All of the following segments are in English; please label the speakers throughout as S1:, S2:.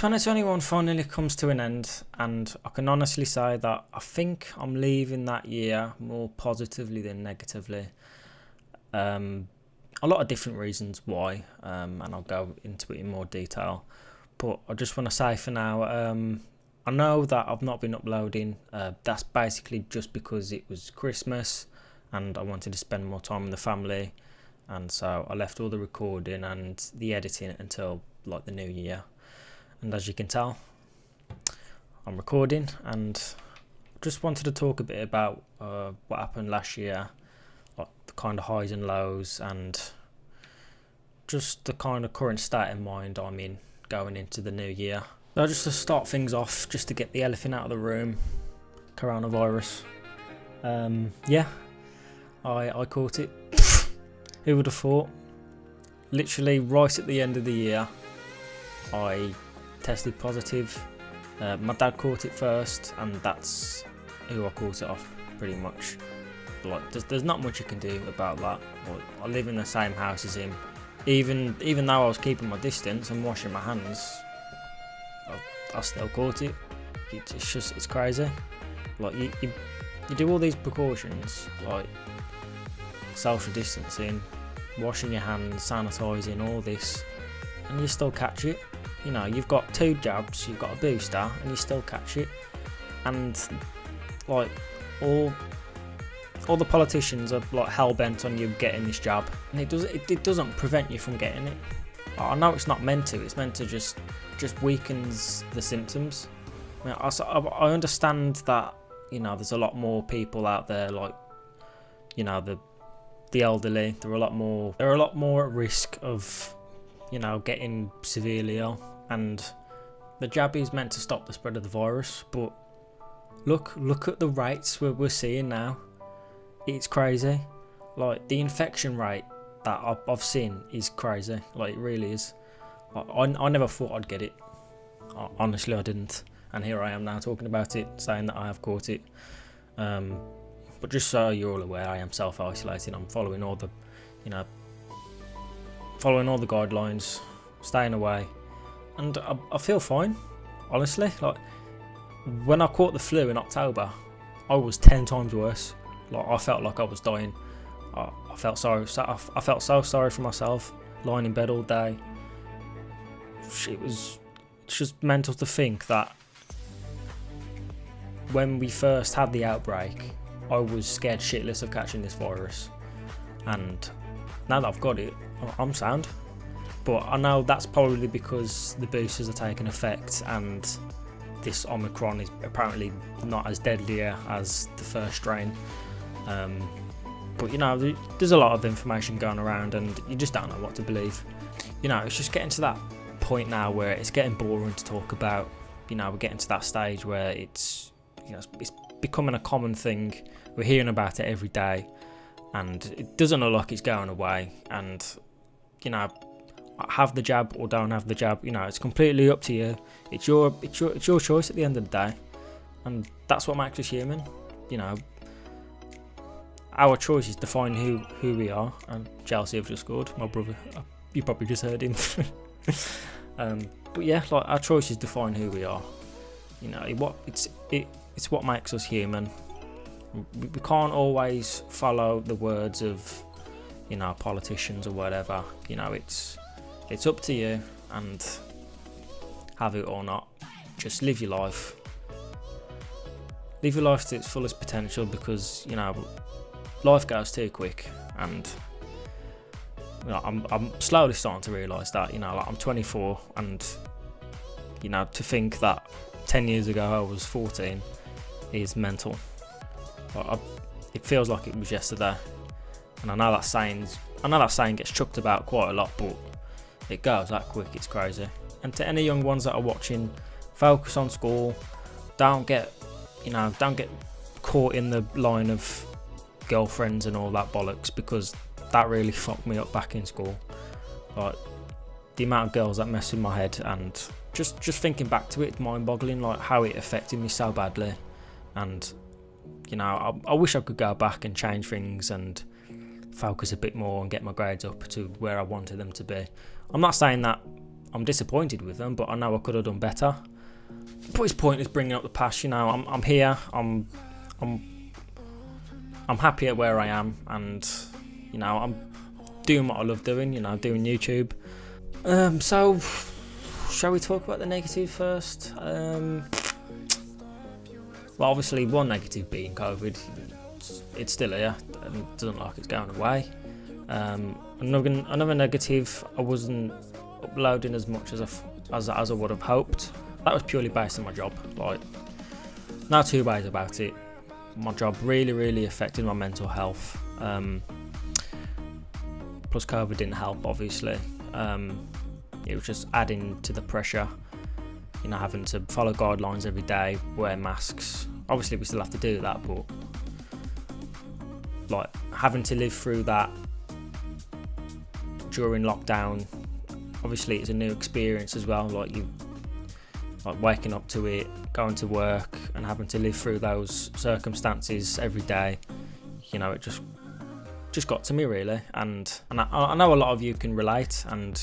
S1: 2021 finally comes to an end, and I can honestly say that I think I'm leaving that year more positively than negatively. A lot of different reasons why, and I'll go into it in more detail. But I just want to say for now, I know that I've not been uploading. That's basically just because it was Christmas and I wanted to spend more time with the family, and so I left all the recording and the editing until like the new year. And as you can tell, I'm recording, and just wanted to talk a bit about what happened last year, like the kind of highs and lows, and just the kind of current state of mind I'm in going into the new year. So just to start things off, just to get the elephant out of the room, coronavirus. I caught it. Who would have thought? Literally right at the end of the year, I tested positive. My dad caught it first, and that's who I caught it off pretty much. Like, there's not much you can do about that. Like, I live in the same house as him. Even though I was keeping my distance and washing my hands, I still caught it. It's crazy. Like, you do all these precautions, like social distancing, washing your hands, sanitising, all this, and you still catch it. You know, you've got 2 jabs, you've got a booster, and you still catch it. And like all the politicians are like hell bent on you getting this jab, and it doesn't prevent you from getting it. I know it's not meant to. It's meant to just weakens the symptoms. I mean, I understand that, you know, there's a lot more people out there, like, you know, the elderly. They're a lot more at risk of, you know, getting severely ill, and the jab is meant to stop the spread of the virus. But look at the rates we're seeing now. It's crazy. Like, the infection rate that I've seen is crazy. Like, it really is. I never thought I'd get it. Honestly, I didn't. And here I am now talking about it, saying that I have caught it. But just so you're all aware, I am self-isolating. I'm following all the guidelines, staying away, and I feel fine, honestly. Like, when I caught the flu in October, I was 10 times worse. Like, I felt like I was dying. I felt so sorry for myself, lying in bed all day. It's just mental to think that when we first had the outbreak, I was scared shitless of catching this virus, and now that I've got it, I'm sound. But I know that's probably because the boosters are taking effect, and this Omicron is apparently not as deadly as the first strain. But, you know, there's a lot of information going around, and you just don't know what to believe. You know, it's just getting to that point now where it's getting boring to talk about. You know, we're getting to that stage where it's becoming a common thing. We're hearing about it every day, and it doesn't look like it's going away. And, you know, have the jab or don't have the jab, you know, it's completely up to you. It's your choice at the end of the day, and that's what makes us human. You know, our choices define who we are. And Chelsea have just scored. My brother, you probably just heard him. But yeah, like, our choices define who we are. You know, it's what makes us human. We can't always follow the words of, you know, politicians or whatever. You know, it's up to you, and have it or not, just live your life. Live your life to its fullest potential, because, you know, life goes too quick, and, you know, I'm slowly starting to realise that. You know, like, I'm 24, and, you know, to think that 10 years ago I was 14 is mental. It feels like it was yesterday, and I know that saying gets chucked about quite a lot, but it goes that quick. It's crazy. And to any young ones that are watching, focus on school. Don't get caught in the line of girlfriends and all that bollocks, because that really fucked me up back in school. Like, the amount of girls that mess with my head, and just thinking back to it, mind-boggling, like how it affected me so badly. And, you know, I wish I could go back and change things and focus a bit more and get my grades up to where I wanted them to be. I'm not saying that I'm disappointed with them, but I know I could have done better. But it's pointless bringing up the past. I'm here. I'm happy at where I am, and I'm doing what I love doing. Doing YouTube. So, shall we talk about the negative first? Well, obviously, one negative being COVID. It's still here, and it doesn't look like it's going away. Another negative, I wasn't uploading as much as I would have hoped. That was purely based on my job. Like, no two ways about it. My job really affected my mental health. Plus, COVID didn't help, obviously. It was just adding to the pressure. Having to follow guidelines every day, wear masks. Obviously, we still have to do that, but like having to live through that during lockdown, obviously it's a new experience as well. Like waking up to it, going to work, and having to live through those circumstances every day. It just got to me really, and I know a lot of you can relate, and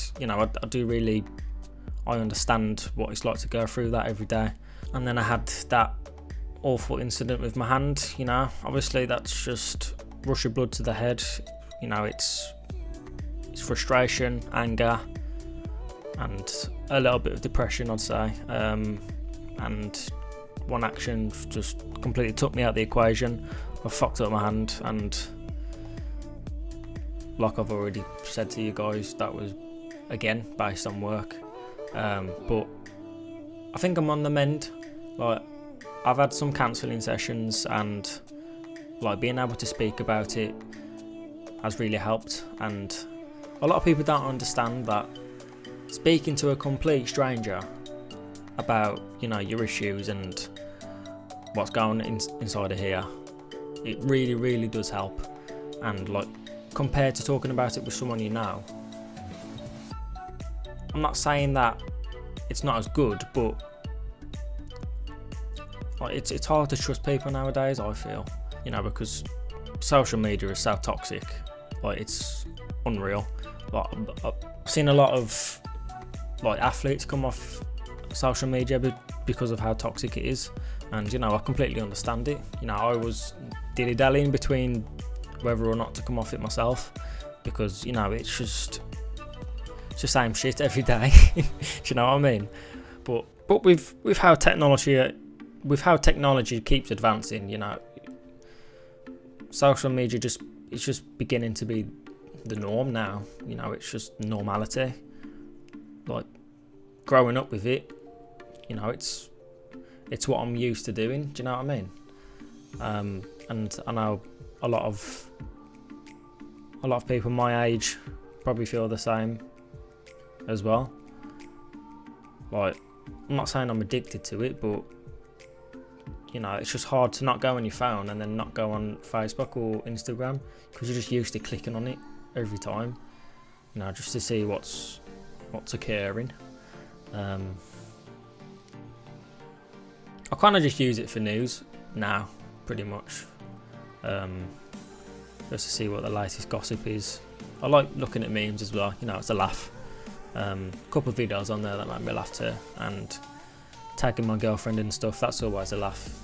S1: I understand what it's like to go through that every day. And then I had that awful incident with my hand. Obviously that's just rush of blood to the head. It's frustration, anger, and a little bit of depression, I'd say. And one action just completely took me out of the equation. I fucked up my hand, and like I've already said to you guys, that was again based on work. But I think I'm on the mend. Like, I've had some counselling sessions, and like being able to speak about it has really helped. And a lot of people don't understand that speaking to a complete stranger about your issues and what's going inside of here, it really does help. And like compared to talking about it with someone you know, I'm not saying that it's not as good, but like it's hard to trust people nowadays, I feel, because social media is so toxic. Like, it's unreal. Like, I've seen a lot of like athletes come off social media because of how toxic it is, and I completely understand it. I was dilly-dallying between whether or not to come off it myself, because it's just the same shit every day. Do you know what I mean? But with how technology keeps advancing, social media it's just beginning to be the norm now. It's just normality. Like, growing up with it, it's what I'm used to doing. Do you know what I mean? And I know a lot of people my age probably feel the same as well. Like, I'm not saying I'm addicted to it, but it's just hard to not go on your phone and then not go on Facebook or Instagram, because you're just used to clicking on it every time, just to see what's occurring. I kind of just use it for news now, pretty much, just to see what the latest gossip is. I like looking at memes as well. It's a laugh. A couple of videos on there that make me laugh too, and tagging my girlfriend and stuff, that's always a laugh.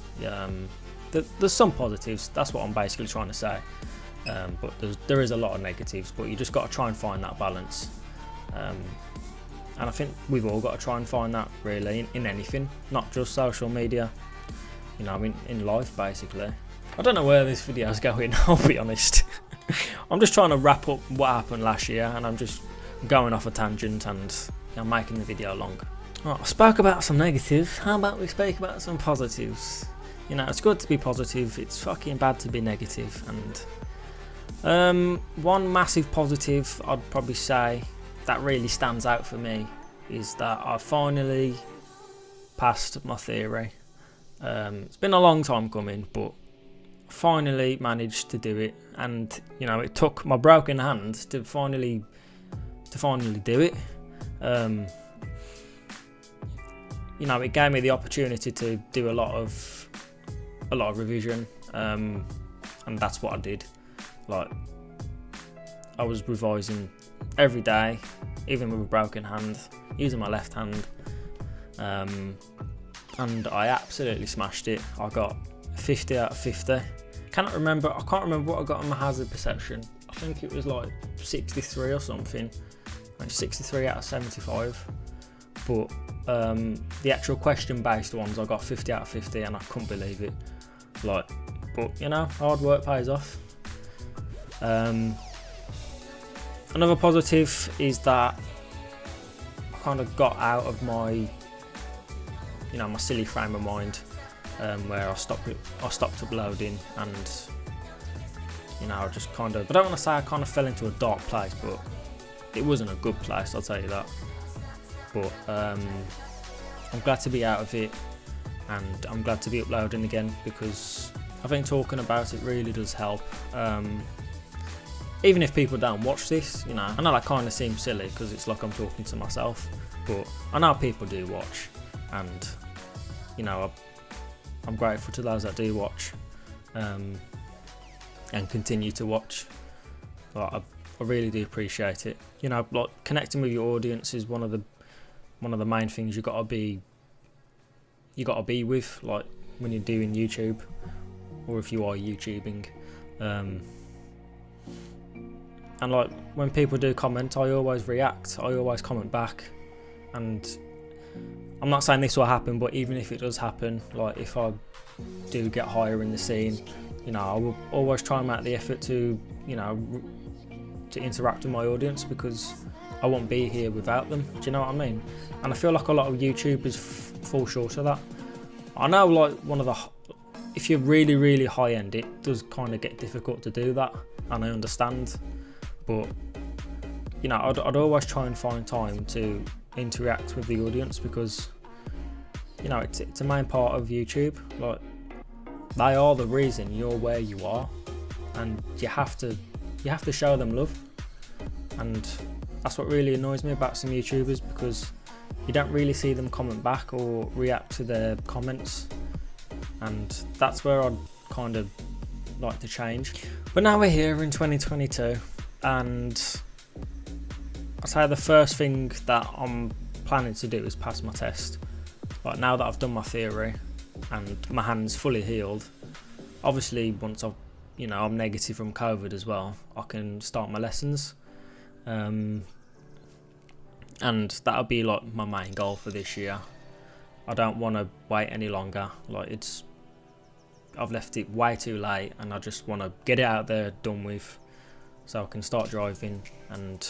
S1: There's some positives, that's what I'm basically trying to say, but there is a lot of negatives, but you just got to try and find that balance, and I think we've all got to try and find that really in anything, not just social media, in life basically. I don't know where this video is going, I'll be honest. I'm just trying to wrap up what happened last year, and I'm just going off a tangent, and I'm making the video long. Right, I spoke about some negatives, how about we speak about some positives? It's good to be positive, it's fucking bad to be negative. And one massive positive I'd probably say that really stands out for me is that I finally passed my theory. It's been a long time coming, but finally managed to do it, and it took my broken hand to finally do it. It gave me the opportunity to do a lot of revision, and that's what I did. Like, I was revising every day, even with a broken hand, using my left hand, and I absolutely smashed it. I got 50 out of 50. I can't remember what I got on my hazard perception. I think it was like 63 or something, like 63 out of 75. But the actual question-based ones, I got 50 out of 50, and I couldn't believe it. Like, but you know, hard work pays off. Another positive is that I kind of got out of my, you know, my silly frame of mind, where I stopped uploading, and you know, I just kind of, I don't want to say I kind of fell into a dark place, but it wasn't a good place, I'll tell you that. But I'm glad to be out of it, and I'm glad to be uploading again, because I think talking about it really does help. Even if people don't watch this, you know, I know that kind of seems silly because it's like I'm talking to myself, but I know people do watch, and you know, I'm grateful to those that do watch, and continue to watch. Like, I really do appreciate it. You know, like, connecting with your audience is one of the main things you gotta be with, like when you're doing YouTube, or if you are YouTubing. And like when people do comment, I always react, I always comment back, and I'm not saying this will happen, but even if it does happen, like if I do get higher in the scene, you know, I will always try and make the effort to, you know, to interact with my audience, because I won't be here without them. Do you know what I mean? And I feel like a lot of YouTubers fall short of that. I know, like, if you're really, really high end, it does kind of get difficult to do that, and I understand. But you know, I'd always try and find time to interact with the audience, because you know, it's a main part of YouTube. Like, they are the reason you're where you are, and you have to show them love. And that's what really annoys me about some YouTubers, because you don't really see them comment back or react to their comments, and that's where I'd kind of like to change. But now we're here in 2022, and I'd say the first thing that I'm planning to do is pass my test. Like, now that I've done my theory and my hand's fully healed, obviously once I'm negative from COVID as well, I can start my lessons. And that'll be like my main goal for this year. I don't want to wait any longer. Like, I've left it way too late, and I just want to get it out there, done with, so I can start driving and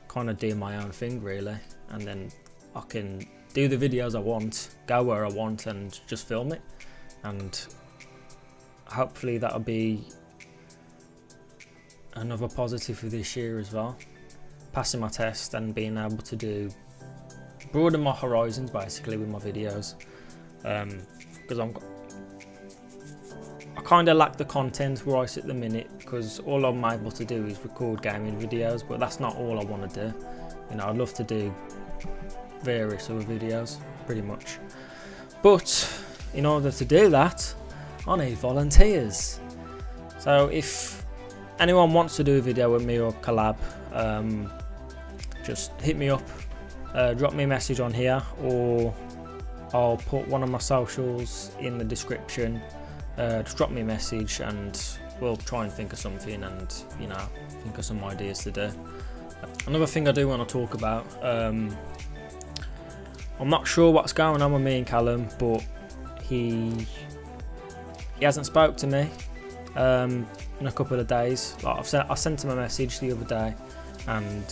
S1: kind of do my own thing really, and then I can do the videos I want, go where I want, and just film it. And hopefully that'll be another positive for this year as well, passing my test and being able to broaden my horizons basically with my videos, because I kind of lack the content right at the minute, because all I'm able to do is record gaming videos, but that's not all I want to do. You know, I'd love to do various other videos, pretty much. But in order to do that, I need volunteers. So if anyone wants to do a video with me or collab, just hit me up, drop me a message on here, or I'll put one of my socials in the description. Just drop me a message and we'll try and think of something, and you know, think of some ideas to do. Another thing I do want to talk about, I'm not sure what's going on with me and Callum, but he hasn't spoke to me in a couple of days. Like, I sent him a message the other day, and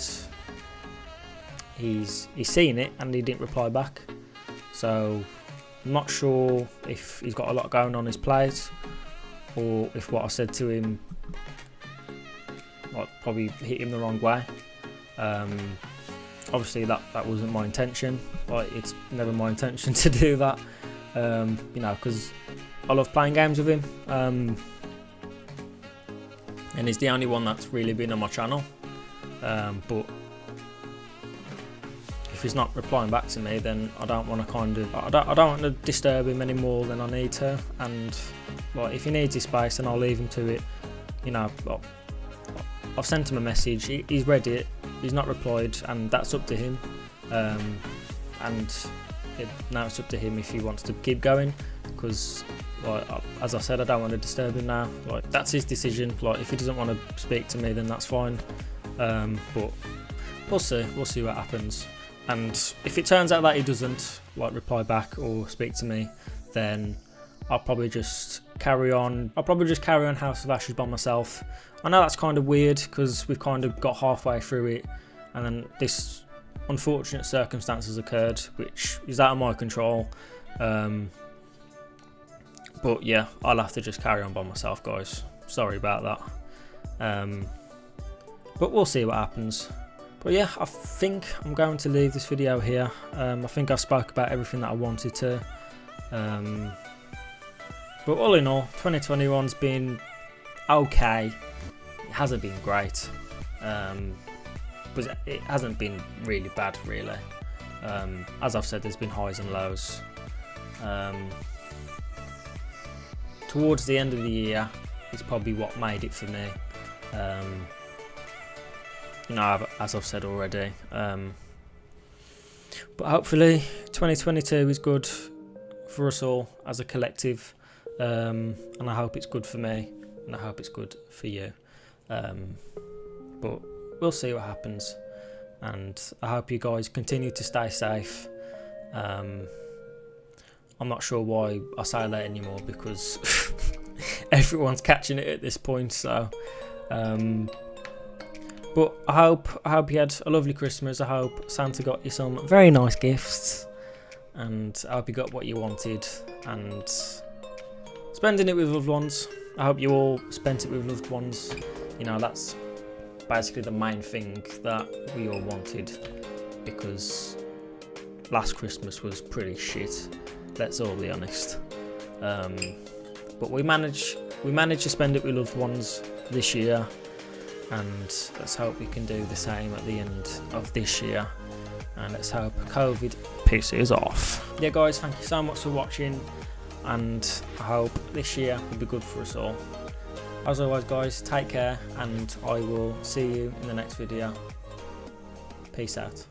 S1: he's seen it and he didn't reply back. So I'm not sure if he's got a lot going on his plate, or if what I said to him like probably hit him the wrong way. Obviously that wasn't my intention. Like, it's never my intention to do that. You know, because I love playing games with him, and he's the only one that's really been on my channel. But if he's not replying back to me, then I don't want to I don't want to disturb him any more than I need to. And like, if he needs his space, then I'll leave him to it. You know, I've sent him a message. He's read it. He's not replied, and that's up to him. Now it's up to him if he wants to keep going, because like, as I said, I don't want to disturb him now. Like, that's his decision. Like, if he doesn't want to speak to me, then that's fine. But we'll see what happens. And if it turns out that he doesn't like reply back or speak to me, then I'll probably just carry on. House of Ashes by myself. I know that's kind of weird because we've kind of got halfway through it, and then this unfortunate circumstances occurred, which is out of my control. But yeah, I'll have to just carry on by myself, guys. Sorry about that. But we'll see what happens. But yeah, I think I'm going to leave this video here. I think I spoke about everything that I wanted to. But all in all, 2021's been okay. It hasn't been great. But it hasn't been really bad, really. As I've said, there's been highs and lows. Towards the end of the year is probably what made it for me. You know, as I've said already. But hopefully 2022 is good for us all as a collective. And I hope it's good for me, and I hope it's good for you. But we'll see what happens, and I hope you guys continue to stay safe. I'm not sure why I say that anymore, because everyone's catching it at this point. So, but I hope you had a lovely Christmas. I hope Santa got you some very nice gifts, and I hope you got what you wanted, and spending it with loved ones. I hope you all spent it with loved ones. You know, that's basically the main thing that we all wanted, because last Christmas was pretty shit, let's all be honest. But we managed to spend it with loved ones this year, and let's hope we can do the same at the end of this year, and let's hope COVID pisses off. Yeah guys, thank you so much for watching, and I hope this year will be good for us all. As always guys, take care, and I will see you in the next video. Peace out.